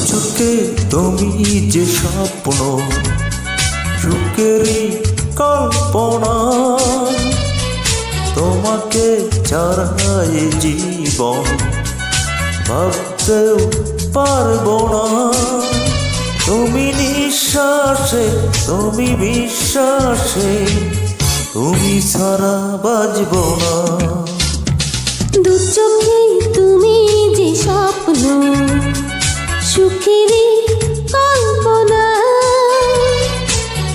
চোখে তুমি যে স্বপ্ন, সুখেরই কল্পনা, তোমাকে ছাড়াই জীবন ভাবতেও পারবো না। তুমি নিঃশ্বাসে, তুমি বিশ্বাসে, তুমি ছাড়া বাঁচবো না। দু চোখে তুমি যে স্বপ্ন, সুখেরই কল্পনা,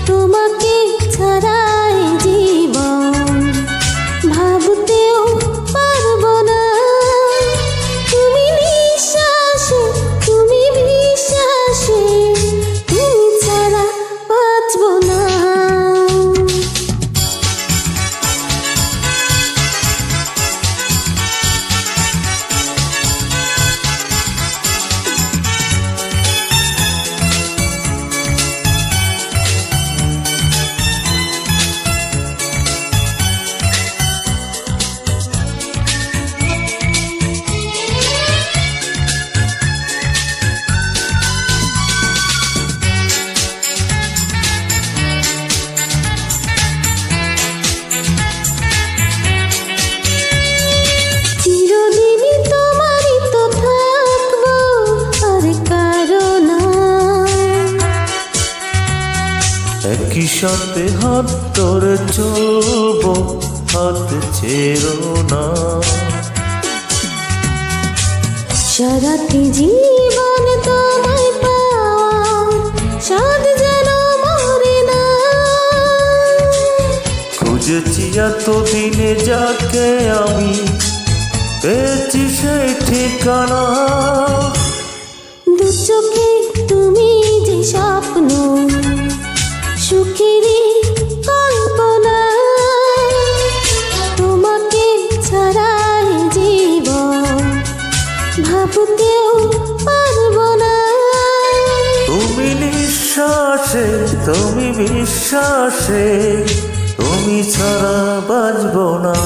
তোমাকে ছাড়াই জীবন ভাবতেও পারবো না। তুমি নিঃশ্বাসে, তুমি বিশ্বাসে, তুমি ছাড়া বাঁচবো না। একই সাথে হাত ধরে চলবো, হাত ছেড়ো না। সারাটি জীবন তোমায় পাওয়ার স্বাদ যেন মরে না। খুঁজেছি এতদিনে যাকে আমি, পেয়েছি সেই ঠিকানা। দু চোখে তুমি যে স্বপ্ন, সুখেরই কল্পনা, তোমাকে ছাড়াই জীবন ভাবতেও পারবো না। তুমি নিঃশ্বাসে, তুমি বিশ্বাসে, তুমি ছাড়া বাঁচবো না।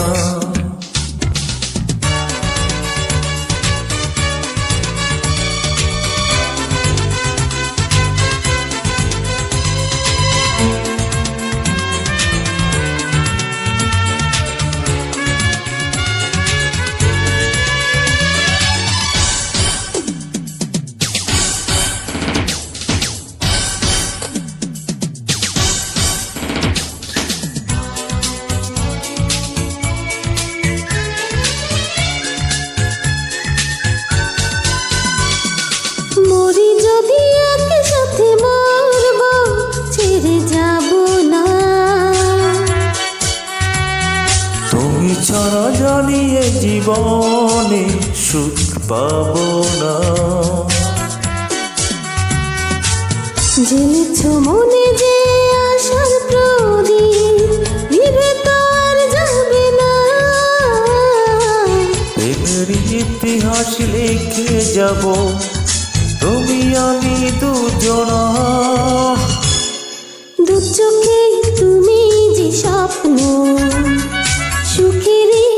মরি যদি একসাথে মরবো, ছেড়ে যাব না। তুমি ছাড়া জানিয়ে জীবনে সুখ পাবো না। জেনেছ মনে যে আশার প্রদীপ, নিভে তো আর যাবে না। প্রেমের ইতিহাস লিখে যাব, তুমি আমি দুজনা। দু চোখে তুমি যে স্বপ্ন, সুখেরই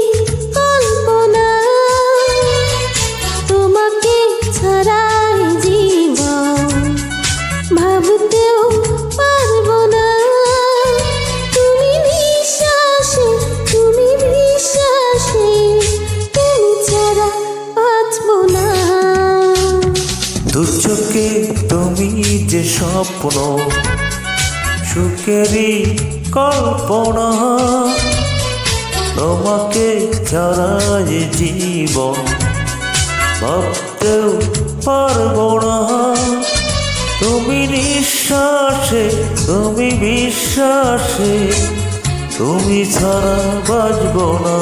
কল্পনা, তোমাকে ছাড়াই জীবন ভাবতেও পারবো না। তুমি নিঃশ্বাসে, তুমি বিশ্বাসে, তুমি ছাড়া বাঁচবো না। দু চোখে তুমি যে স্বপ্ন, সুখেরই কল্পনা, তোমাকে ছাড়াই জীবন ভাবতেও পারবো না। তুমি নিঃশ্বাসে, তুমি বিশ্বাসে, তুমি ছাড়া বাঁচবো না।